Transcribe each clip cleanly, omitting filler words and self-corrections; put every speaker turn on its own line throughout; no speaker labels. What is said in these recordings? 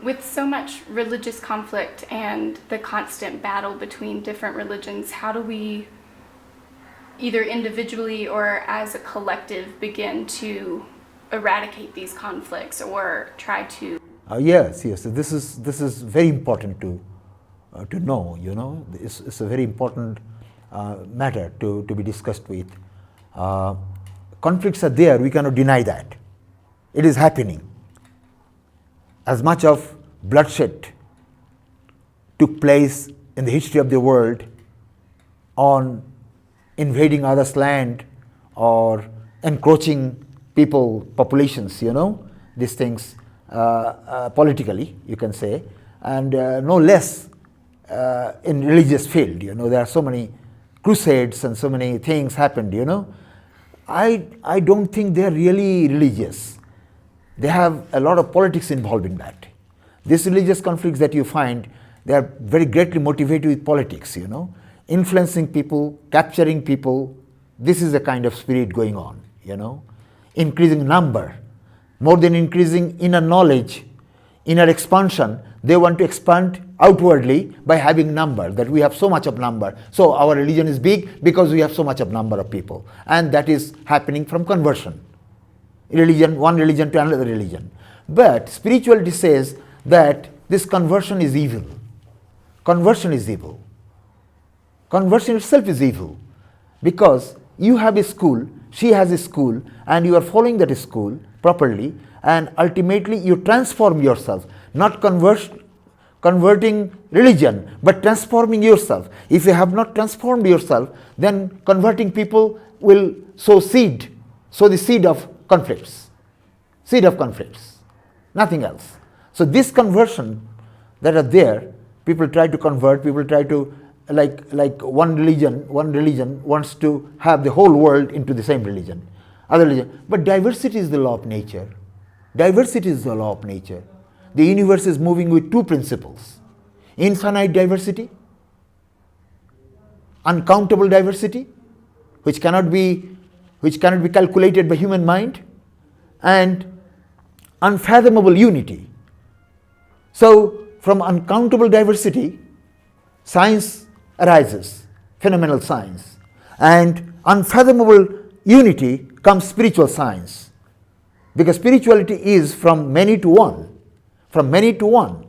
With so much religious conflict and the constant battle between different religions, how do we, either individually or as a collective, begin to eradicate these conflicts or try to?
Yes. This is very important to know. It's a very important matter to be discussed with. Conflicts are there. We cannot deny that. It is happening. As much of bloodshed took place in the history of the world on invading others' land or encroaching populations, these things politically, you can say, and no less in religious field. There are so many crusades and so many things happened. I don't think they are really religious. They have a lot of politics involved in that. These religious conflicts that you find, they are very greatly motivated with politics, influencing people, capturing people. This is the kind of spirit going on, increasing number. More than increasing inner knowledge, inner expansion, they want to expand outwardly by having number, that we have so much of number. So our religion is big because we have so much of number of people. And that is happening from conversion. One religion to another religion. But spirituality says that this conversion is evil. Conversion is evil. Conversion itself is evil. Because you have a school, she has a school, and you are following that school properly, and ultimately you transform yourself, not converting religion, but transforming yourself. If you have not transformed yourself, then converting people will sow the seed of conflicts, nothing else. So this conversion that are there, people try to convert, people try to, like one religion wants to have the whole world into the same religion, other religion. But diversity is the law of nature. Diversity is the law of nature. The universe is moving with two principles: infinite diversity, uncountable diversity, which cannot be calculated by human mind, and unfathomable unity. So from uncountable diversity, science arises, phenomenal science, and unfathomable unity comes spiritual science, because spirituality is from many to one. From many to one.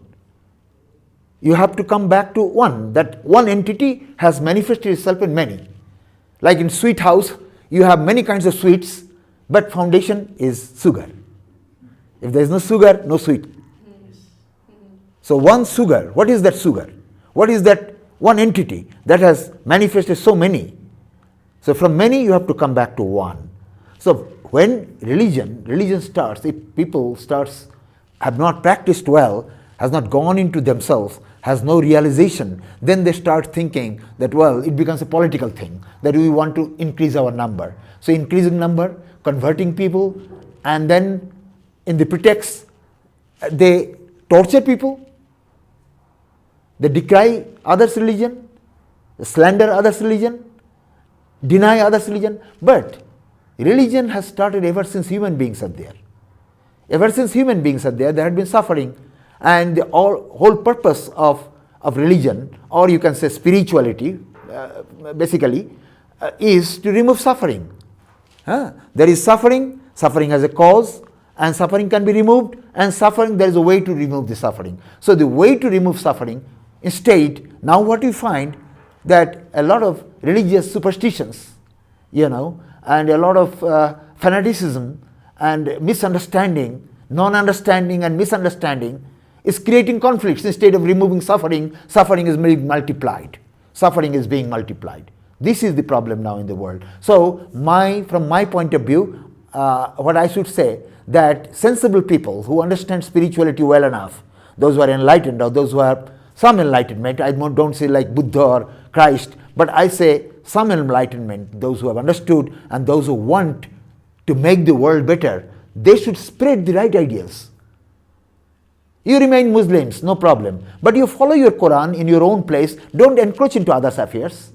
You have to come back to one. That one entity has manifested itself in many. Like in sweet house, you have many kinds of sweets, but foundation is sugar. If there is no sugar, no sweet. So one sugar, what is that sugar? What is that one entity that has manifested so many? So from many you have to come back to one. So when religion starts, if people have not practiced well, has not gone into themselves, has no realization, then they start thinking that, well, it becomes a political thing, that we want to increase our number. So increasing number, converting people, and then in the pretext, they torture people, they decry others' religion, slander others' religion, deny others' religion. But religion has started ever since human beings are there. Ever since human beings are there had been suffering. And the whole purpose of religion, or you can say spirituality, basically, is to remove suffering. There is suffering has a cause, and suffering can be removed, and there is a way to remove the suffering. So the way to remove suffering, instead, now what we find, that a lot of religious superstitions, and a lot of fanaticism, and misunderstanding, non-understanding and misunderstanding is creating conflicts. Instead of removing suffering, suffering is being multiplied. Suffering is being multiplied. This is the problem now in the world. So from my point of view, what I should say, that sensible people who understand spirituality well enough, those who are enlightened or those who have some enlightenment, I don't say like Buddha or Christ, but I say some enlightenment, those who have understood and those who want to make the world better, they should spread the right ideas. You remain Muslims, no problem. But you follow your Quran in your own place, don't encroach into others' affairs.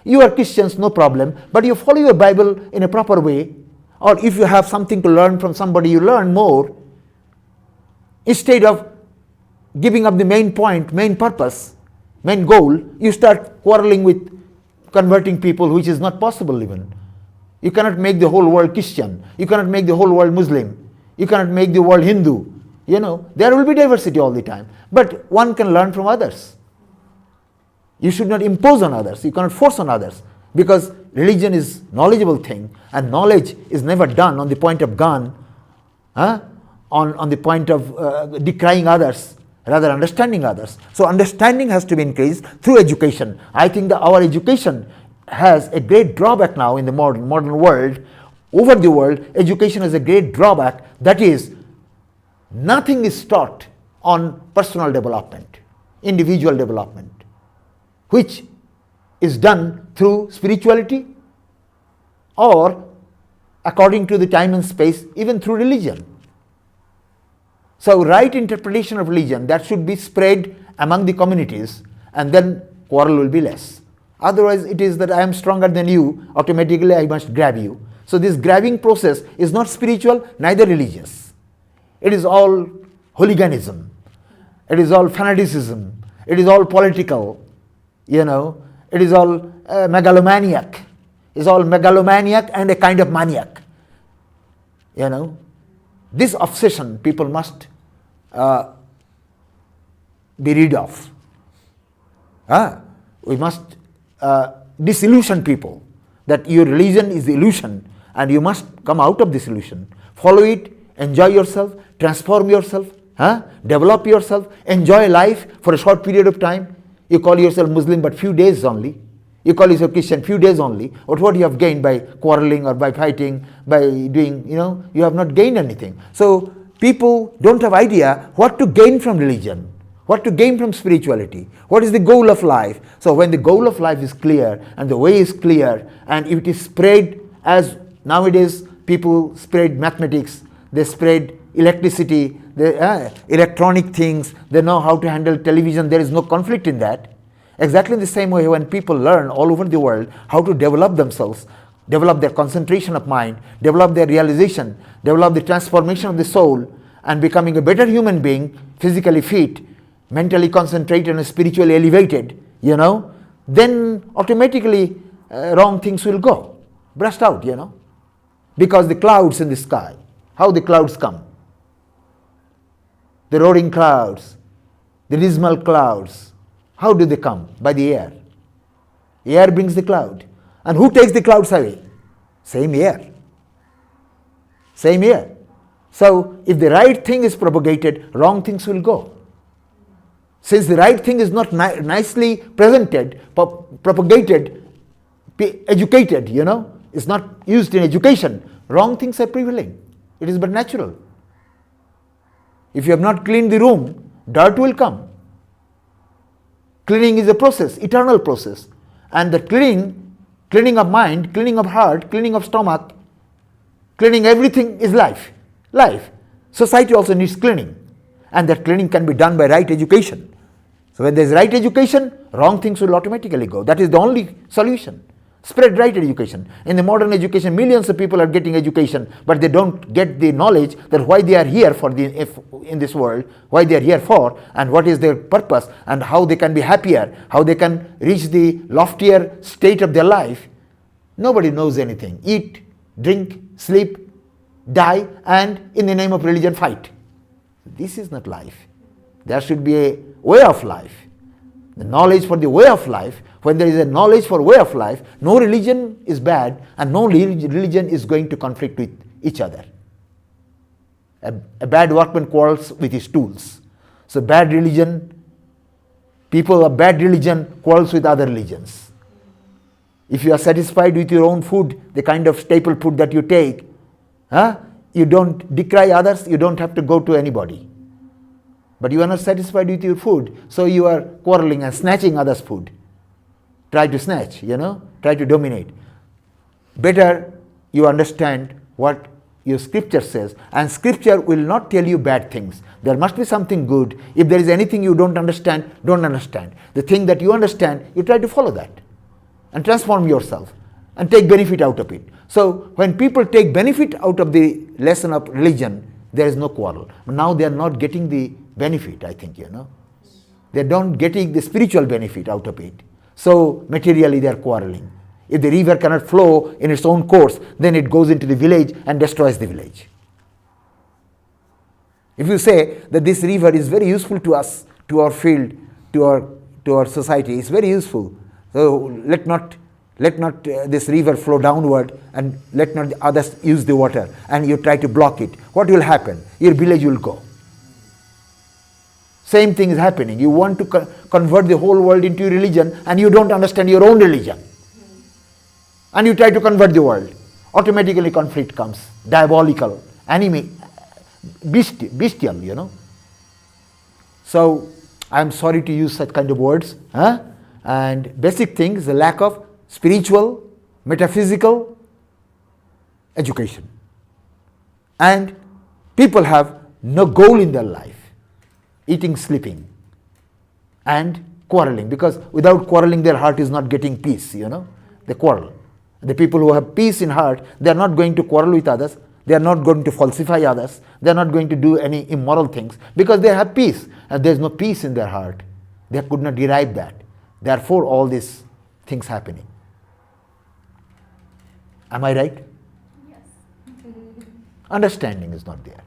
You are Christians, no problem. But you follow your Bible in a proper way. Or if you have something to learn from somebody, you learn more. Instead of giving up the main point, main purpose, main goal, you start quarreling with converting people, which is not possible even. You cannot make the whole world Christian. You cannot make the whole world Muslim. You cannot make the world Hindu. You know, there will be diversity all the time. But one can learn from others. You should not impose on others. You cannot force on others. Because religion is knowledgeable thing, and knowledge is never done on the point of gun, on the point of decrying others, rather understanding others. So understanding has to be increased through education. I think that our education has a great drawback now in the modern world. Over the world, education has a great drawback. That is, nothing is taught on personal development, individual development, which is done through spirituality or according to the time and space, even through religion. So right interpretation of religion, that should be spread among the communities, and then quarrel will be less. Otherwise it is that I am stronger than you, automatically I must grab you. So this grabbing process is not spiritual, neither religious. It is all hooliganism. It is all fanaticism. It is all political. You know, it is all megalomaniac. It's all megalomaniac and a kind of maniac. You know, this obsession people must be rid of. We must disillusion people that your religion is the illusion and you must come out of this illusion. Follow it, enjoy yourself, transform yourself, develop yourself, enjoy life for a short period of time. You call yourself Muslim but few days only. You call yourself Christian few days only. But what you have gained by quarreling or by fighting, by doing, you have not gained anything. So people don't have idea what to gain from religion, what to gain from spirituality, what is the goal of life. So when the goal of life is clear and the way is clear, and if it is spread as nowadays people spread mathematics, they spread electricity, electronic things, they know how to handle television, there is no conflict in that. Exactly in the same way when people learn all over the world how to develop themselves, develop their concentration of mind, develop their realization, develop the transformation of the soul, and becoming a better human being, physically fit, mentally concentrated and spiritually elevated, then automatically wrong things will go, burst out, because the clouds in the sky, how the clouds come? The roaring clouds, the dismal clouds, how do they come? By the air. The air brings the cloud. And who takes the clouds away? Same air. Same air. So if the right thing is propagated, wrong things will go. Since the right thing is not nicely presented, propagated, educated, is not used in education, wrong things are prevailing. It is but natural. If you have not cleaned the room, dirt will come. Cleaning is a process, eternal process. And the cleaning of mind, cleaning of heart, cleaning of stomach, cleaning everything is life. Life. Society also needs cleaning. And that cleaning can be done by right education. So when there is right education, wrong things will automatically go. That is the only solution. Spread right education. In the modern education, millions of people are getting education, but they don't get the knowledge that why they are here in this world, why they are here for, and what is their purpose, and how they can be happier, how they can reach the loftier state of their life. Nobody knows anything. Eat, drink, sleep, die, and in the name of religion fight. This is not life. There should be a way of life. The knowledge for the way of life. When there is a knowledge for way of life, no religion is bad and no religion is going to conflict with each other. A bad workman quarrels with his tools. So people of bad religion quarrels with other religions. If you are satisfied with your own food, the kind of staple food that you take, you don't decry others, you don't have to go to anybody. But you are not satisfied with your food, so you are quarreling and snatching others' food. Try to snatch, try to dominate. Better you understand what your scripture says. And scripture will not tell you bad things. There must be something good. If there is anything you don't understand, don't understand. The thing that you understand, you try to follow that. And transform yourself. And take benefit out of it. So when people take benefit out of the lesson of religion, there is no quarrel. Now they are not getting the benefit, I think, They're not getting the spiritual benefit out of it. So materially they are quarreling. If the river cannot flow in its own course, then it goes into the village and destroys the village. If you say that this river is very useful to us, to our field, to our society, it's very useful. So let not this river flow downward, and let not others use the water, and you try to block it. What will happen? Your village will go. Same thing is happening. You want to convert the whole world into religion, and you don't understand your own religion. And you try to convert the world. Automatically conflict comes. Diabolical, enemy, bestial, So I am sorry to use such kind of words. And basic thing is the lack of spiritual, metaphysical education. And people have no goal in their life. Eating, sleeping, and quarreling. Because without quarreling, their heart is not getting peace, They quarrel. The people who have peace in heart, they are not going to quarrel with others. They are not going to falsify others. They are not going to do any immoral things because they have peace. And there is no peace in their heart. They could not derive that. Therefore, all these things happening. Am I right?
Yes.
Understanding is not there.